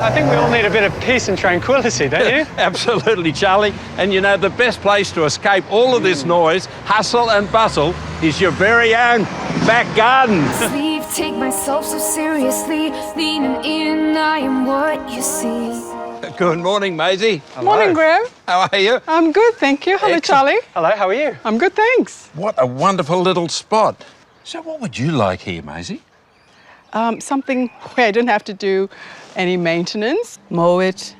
I think we all need a bit of peace and tranquility, don't you? Absolutely, Charlie. And you know, the best place to escape all of this noise, hustle and bustle, is your very own back garden. Sleep, take myself so seriously, leaning in, I am what you see. Good morning, Maisey. Morning, Graham. How are you? I'm good, thank you. Hello, Excellent. Charlie. Hello, how are you? I'm good, thanks. What a wonderful little spot. So what would you like here, Maisey? Something where I don't have to do any maintenance, mow it,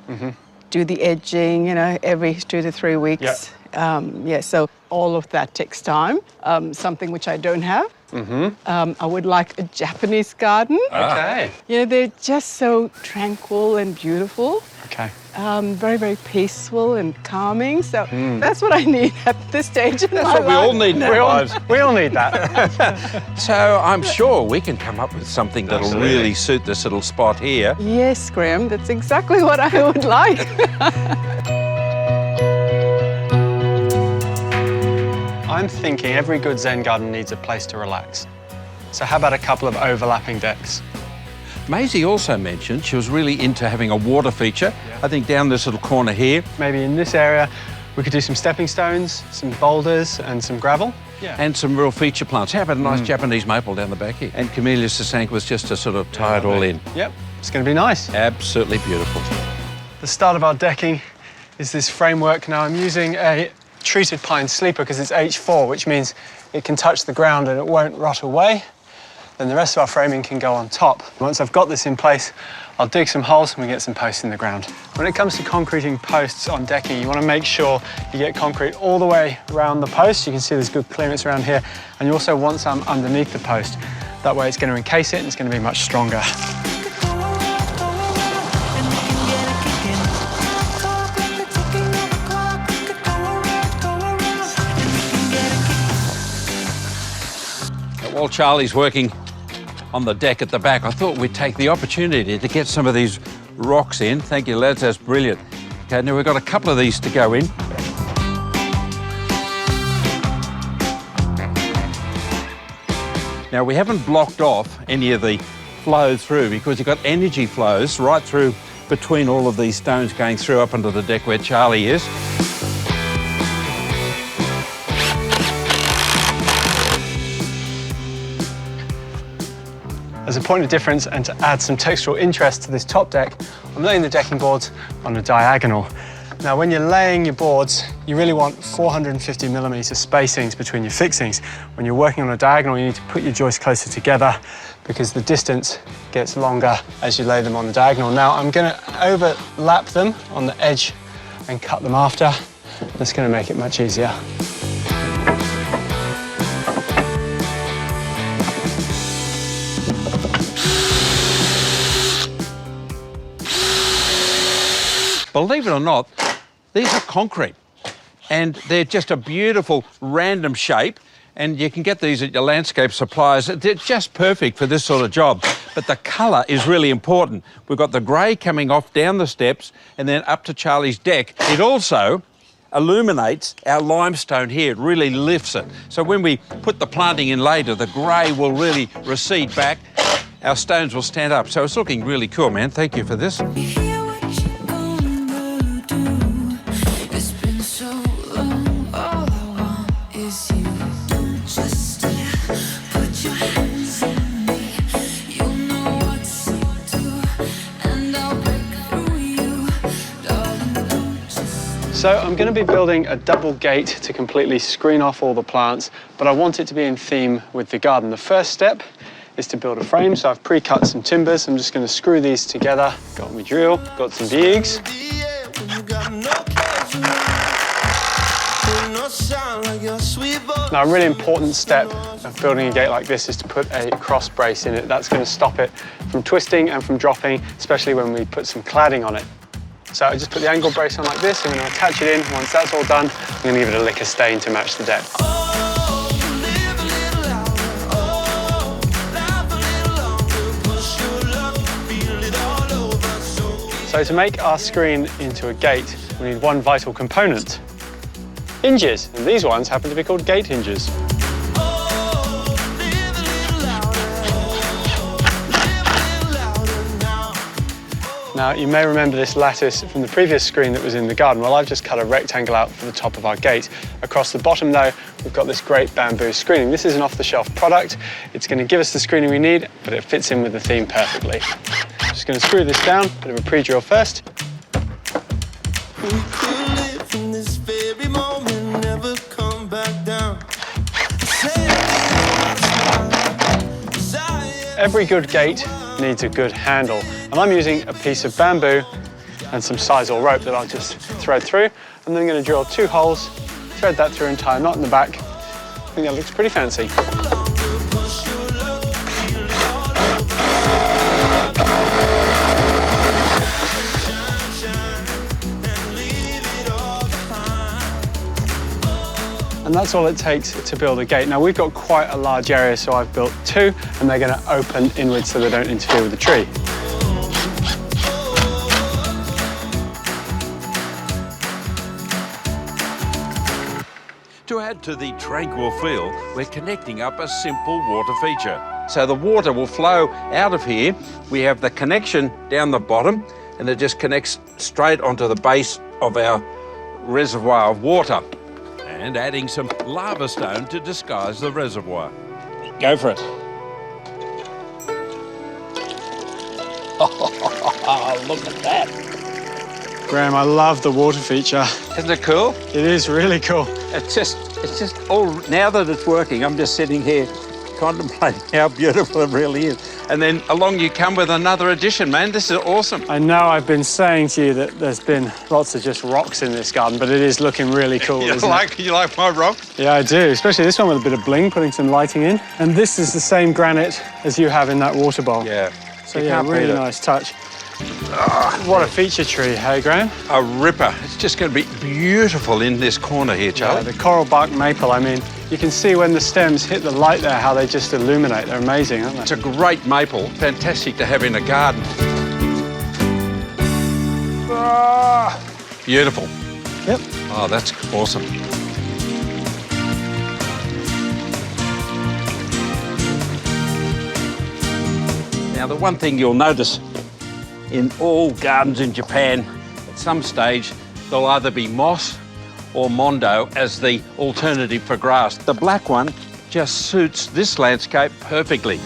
do the edging, you know, every 2 to 3 weeks. Yeah, so all of that takes time. Something which I don't have. I would like a Japanese garden. Okay. You know, they're just so tranquil and beautiful. Okay. Very, very peaceful and calming. So that's what I need at this stage in my life. That's what we all need in our lives. We all need that. So I'm sure we can come up with something that'll really suit this little spot here. Yes, Graham, that's exactly what I would like. I'm thinking every good Zen garden needs a place to relax. So how about a couple of overlapping decks? Maisey also mentioned she was really into having a water feature. I think down this little corner here. Maybe in this area, we could do some stepping stones, some boulders, and some gravel. Yeah. And some real feature plants. How about a nice Japanese maple down the back here? And Camellia Sasank was just to sort of tie it all in. Yep, it's going to be nice. Absolutely beautiful. The start of our decking is this framework. Now I'm using a treated pine sleeper because it's H4, which means it can touch the ground and it won't rot away. Then the rest of our framing can go on top. Once I've got this in place, I'll dig some holes and we get some posts in the ground. When it comes to concreting posts on decking, you want to make sure you get concrete all the way around the post. You can see there's good clearance around here. And you also want some underneath the post. That way it's going to encase it and it's going to be much stronger. While Charlie's working on the deck at the back, I thought we'd take the opportunity to get some of these rocks in. Thank you, lads, that's brilliant. Okay, now we've got a couple of these to go in. Now, we haven't blocked off any of the flow through because you've got energy flows right through between all of these stones going through up onto the deck where Charlie is. As a point of difference and to add some textural interest to this top deck, I'm laying the decking boards on a diagonal. Now, when you're laying your boards, you really want 450mm spacings between your fixings. When you're working on a diagonal, you need to put your joists closer together because the distance gets longer as you lay them on the diagonal. Now, I'm going to overlap them on the edge and cut them after. That's going to make it much easier. Believe it or not, these are concrete and they're just a beautiful random shape, and you can get these at your landscape suppliers. They're just perfect for this sort of job. But the colour is really important. We've got the grey coming off down the steps and then up to Charlie's deck. It also illuminates our limestone here. It really lifts it. So when we put the planting in later, the grey will really recede back. Our stones will stand up. So it's looking really cool, man. Thank you for this. So I'm going to be building a double gate to completely screen off all the plants, but I want it to be in theme with the garden. The first step is to build a frame, so I've pre-cut some timbers. I'm just going to screw these together. Got my drill, got some bigs. Now, a really important step of building a gate like this is to put a cross brace in it. That's going to stop it from twisting and from dropping, especially when we put some cladding on it. So I just put the angle brace on like this. I'm going to attach it in. Once that's all done, I'm going to give it a lick of stain to match the deck. So to make our screen into a gate, we need one vital component: hinges. And these ones happen to be called gate hinges. Now, you may remember this lattice from the previous screen that was in the garden. Well, I've just cut a rectangle out for the top of our gate. Across the bottom, though, we've got this great bamboo screening. This is an off-the-shelf product. It's going to give us the screening we need, but it fits in with the theme perfectly. Just going to screw this down, bit of a pre-drill first. Every good gate needs a good handle, and I'm using a piece of bamboo and some sisal rope that I'll just thread through, and then I'm going to drill 2 holes, thread that through and tie a knot in the back. I think that looks pretty fancy. And that's all it takes to build a gate. Now, we've got quite a large area, so I've built 2, and they're going to open inwards so they don't interfere with the tree. To add to the tranquil feel, we're connecting up a simple water feature. So the water will flow out of here. We have the connection down the bottom, and it just connects straight onto the base of our reservoir of water. And adding some lava stone to disguise the reservoir. Go for it. Oh, look at that. Graham, I love the water feature. Isn't it cool? It is really cool. It's just all, now that it's working, I'm just sitting here contemplating how beautiful it really is. And then along you come with another addition, man. This is awesome. I know I've been saying to you that there's been lots of just rocks in this garden, but it is looking really cool, You like my rocks? Yeah, I do, especially this one with a bit of bling, putting some lighting in. And this is the same granite as you have in that water bowl. Yeah. So yeah, really nice touch. What a feature tree, hey, Graham? A ripper. It's just going to be beautiful in this corner here, Charlie. Yeah, the coral bark maple, I mean, you can see when the stems hit the light there, how they just illuminate. They're amazing, aren't they? It's a great maple. Fantastic to have in a garden. Beautiful. Yep. Oh, that's awesome. Now, the one thing you'll notice in all gardens in Japan, at some stage, there'll either be moss or mondo as the alternative for grass. The black one just suits this landscape perfectly.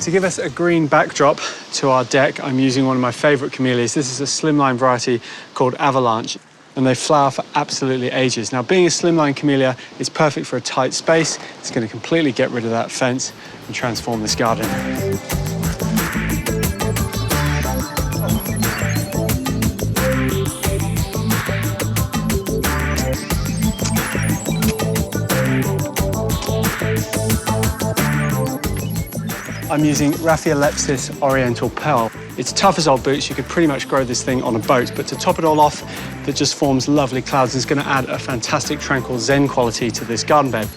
To give us a green backdrop to our deck, I'm using one of my favourite camellias. This is a slimline variety called Avalanche, and they flower for absolutely ages. Now, being a slimline camellia is perfect for a tight space. It's going to completely get rid of that fence and transform this garden. I'm using Raphiolepis Oriental Pearl. It's tough as old boots. You could pretty much grow this thing on a boat, but to top it all off, that just forms lovely clouds. It's going to add a fantastic tranquil Zen quality to this garden bed.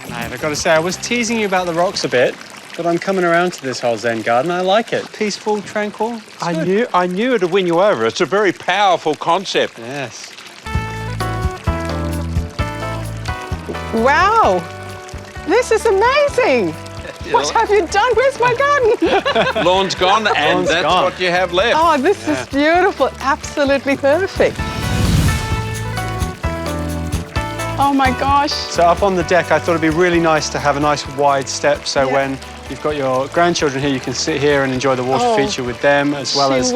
And I've got to say, I was teasing you about the rocks a bit, but I'm coming around to this whole Zen garden. I like it. Peaceful, tranquil. I knew it'd win you over. It's a very powerful concept. Yes. Wow, this is amazing. What have you done? Where's my garden? Lawn's gone, and Lawn's that's gone. what you have left. Oh, this is beautiful. Absolutely perfect. Oh my gosh. So up on the deck, I thought it'd be really nice to have a nice wide step, so when you've got your grandchildren here, you can sit here and enjoy the water feature with them, as well as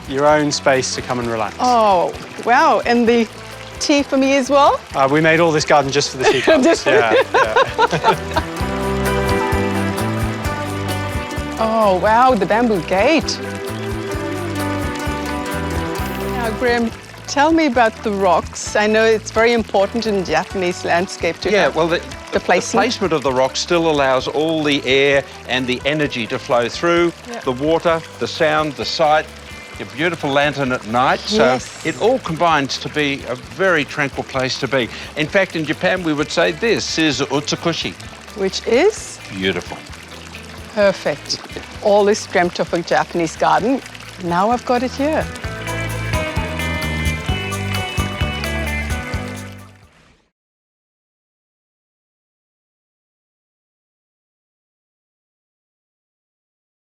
your own space to come and relax. Oh, wow. And the tea for me as well? We made all this garden just for the teacups. Oh, wow, the bamboo gate. Now, Graham, tell me about the rocks. I know it's very important in Japanese landscape to have the placement of the rock still allows all the air and the energy to flow through, the water, the sound, the sight. A beautiful lantern at night, so it all combines to be a very tranquil place to be. In fact, in Japan, we would say this is utsukushi. Which is? Beautiful. perfect. Always dreamt of a Japanese garden. Now I've got it here.